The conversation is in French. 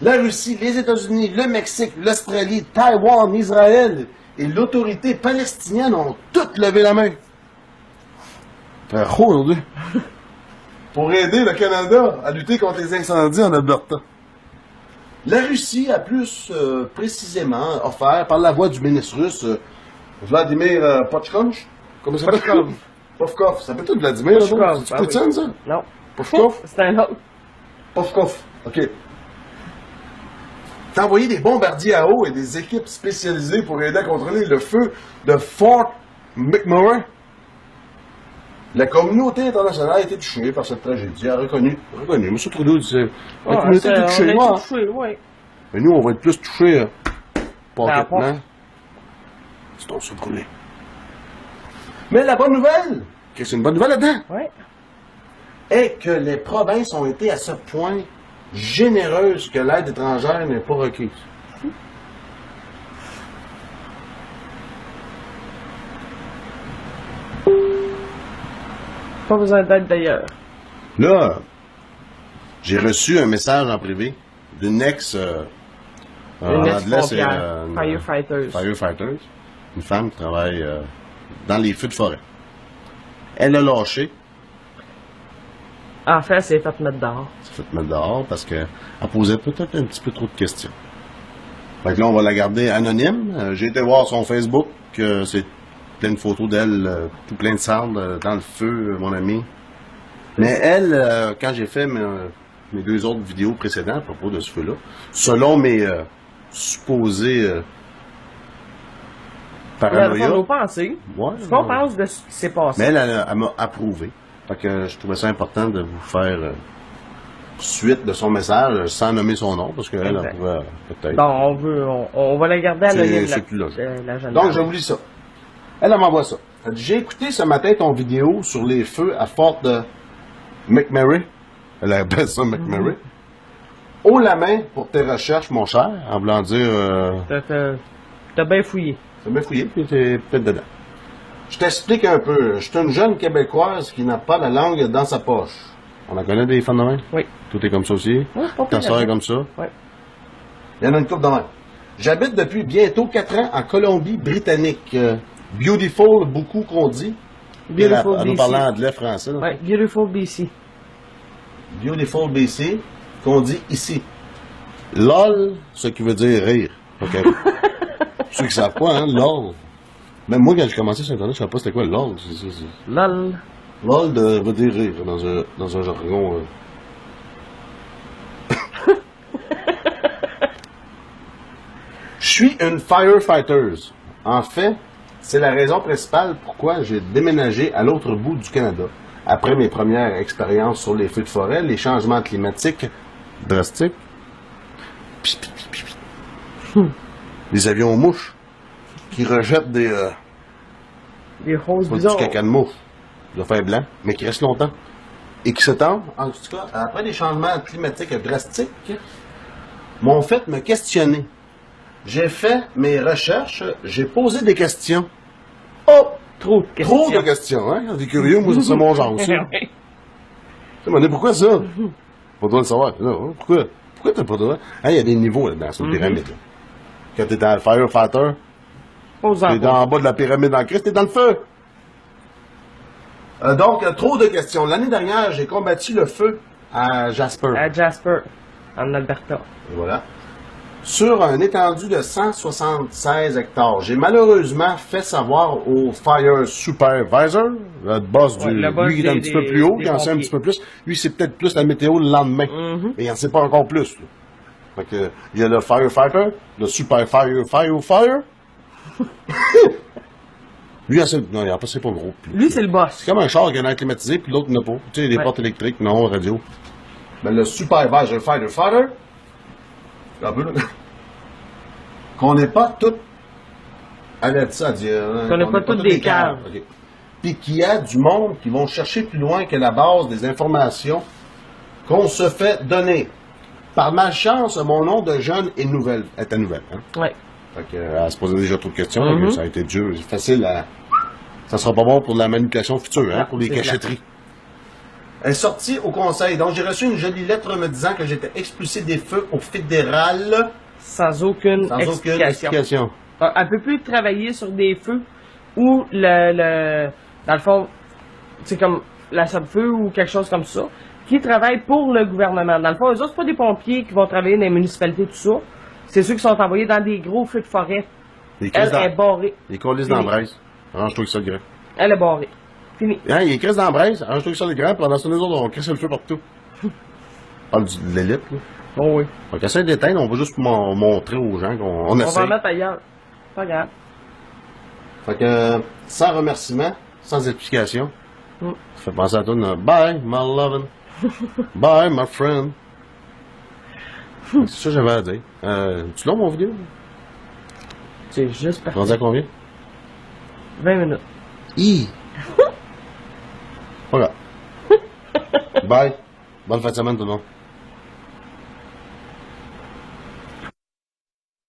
La Russie, les États-Unis, le Mexique, l'Australie, Taïwan, Israël et l'autorité palestinienne ont toutes levé la main. Fait chaud aujourd'hui. Pour aider le Canada à lutter contre les incendies en Alberta. La Russie a plus précisément offert, par la voix du ministre russe, Vladimir Pochkonch. Comment ça s'appelle? Povkov. Ça peut être Vladimir, là, c'est Poutine, ça? Non. Povkov? C'est un autre. Povkov. OK. T'as envoyé des bombardiers à eau et des équipes spécialisées pour aider à contrôler le feu de Fort McMurray. La communauté internationale a été touchée par cette tragédie. Elle a reconnu. M. Trudeau disait, la communauté a été touchée. Ouais. Mais nous, on va être plus touchés pocketment. C'est ton surbrûlé. Mais la bonne nouvelle, c'est une bonne nouvelle là-dedans, est que les provinces ont été à ce point généreuses que l'aide étrangère n'est pas requise. Pas besoin d'aide d'ailleurs. Là, j'ai reçu un message en privé d'une ex... en anglais, c'est... Firefighters. Une femme qui travaille dans les feux de forêt. Elle a lâché. En fait, elle s'est fait mettre dehors. Elle s'est fait mettre dehors parce qu'elle posait peut-être un petit peu trop de questions. Fait que là, on va la garder anonyme. J'ai été voir son Facebook. C'est plein de photos d'elle, tout plein de cendres dans le feu, mon ami. Mais elle, quand j'ai fait mes deux autres vidéos précédentes à propos de ce feu-là, selon mes supposés paranoïa. Nos pensées. Ce qu'on pense de ce qui s'est passé. Mais elle m'a approuvé. Fait que je trouvais ça important de vous faire suite de son message sans nommer son nom, parce qu'elle pouvait peut-être... Donc, on va la garder à l'œil de la jeune. Donc, je vous lis ça. Elle m'envoie ça. J'ai écouté ce matin ton vidéo sur les feux à Fort de McMurray. Elle appelle ça McMurray. Haut la main pour tes recherches, mon cher, en voulant dire... T'as bien fouillé. T'as bien fouillé, puis t'es peut-être dedans. Je t'explique un peu. Je suis une jeune Québécoise qui n'a pas la langue dans sa poche. On en connaît des phénomènes? Oui. Tout est comme ça aussi? Oui, ta soeur est comme ça? Oui. Il y en a une couple de même. J'habite depuis bientôt 4 ans en Colombie-Britannique. Beautiful, beaucoup qu'on dit. Beautiful BC. Elle nous parle anglais, français. Oui, Beautiful BC. Beautiful BC, qu'on dit ici. LOL, ce qui veut dire rire. OK. Ceux qui savent pas, hein, LOL. Même moi, quand j'ai commencé sur Internet, je savais pas c'était quoi LOL. LOL. LOL veut dire rire dans un jargon. Je suis une firefighter. En fait, c'est la raison principale pourquoi j'ai déménagé à l'autre bout du Canada. Après mes premières expériences sur les feux de forêt, les changements climatiques drastiques, les avions mouches qui rejettent des roses bizarres. Du caca de mouche, de fer blanc, mais qui restent longtemps et qui s'étendent. En tout cas, après les changements climatiques drastiques, m'ont fait me questionner. J'ai fait mes recherches, j'ai posé des questions. Oh! Trop de questions. Trop de questions, hein? Des curieux, moi, c'est mon genre aussi. Tu m'as dit, pourquoi ça? Pas besoin de savoir. Non, pourquoi t'as pas le droit? Il y a des niveaux là-dedans, sur la pyramide. Là. Quand t'es dans le firefighter, t'es en bas de la pyramide en Christ, t'es dans le feu. Donc, trop de questions. L'année dernière, j'ai combattu le feu à Jasper. À Jasper, en Alberta. Et voilà. Sur un étendu de 176 hectares. J'ai malheureusement fait savoir au Fire Supervisor, le boss du... lui qui est un petit peu plus haut, qui en sait un petit peu plus. Lui, c'est peut-être plus la météo le lendemain. Et il n'en sait pas encore plus. Là. Fait que, il y a le Firefighter, le Super Fire. Lui, non, il en sait pas gros. Lui, c'est le boss. C'est comme un char qui a un air climatisé, puis l'autre n'a pas. Tu sais, des portes électriques, non, radio. Mais le Supervisor Firefighter, un peu, là. Qu'on n'est pas tous à ça, dire. Qu'on n'est pas tous des caves. Okay. Puis qu'il y a du monde qui vont chercher plus loin que la base des informations qu'on se fait donner. Par malchance, mon nom de jeune est nouvelle. Était nouvelle, hein? Oui. Fait que, elle se posait déjà trop de questions. Ça a été dur. C'est facile à... Ça sera pas bon pour la manipulation future, hein? Pour les cachotteries. Elle est sortie au conseil. Donc, j'ai reçu une jolie lettre me disant que j'étais expulsé des feux au fédéral Sans aucune sans aucune explication. explication. Donc, elle peut plus travailler sur des feux où dans le fond, c'est comme la feu ou quelque chose comme ça, qui travaille pour le gouvernement. Dans le fond, eux autres, c'est pas des pompiers qui vont travailler dans les municipalités, tout ça. C'est ceux qui sont envoyés dans des gros feux de forêt. Les Elle crises est barrée. les colis Fini. d'embraise. Arrange-toi avec ça, le grand. Elle est barrée. Fini. Hein, il y a crises d'embraise. Arrange-toi avec ça, le grand. Pendant ce temps, nous autres, on crisse le feu partout. On parle de l'élite, là. Oh oui. Donc, essayer d'éteindre, on va juste montrer aux gens qu'on On va essaie. en mettre ailleurs. Pas grave. Fait que, sans remerciement, sans explication, Mm. ça fait penser à toi, bye, my lovin'. Bye, my friend. C'est ça que j'avais à dire. Tu l'as, mon vidéo? C'est juste parti. Rendu à combien? 20 minutes. Voilà. Bye. Bonne fin de semaine, tout le monde.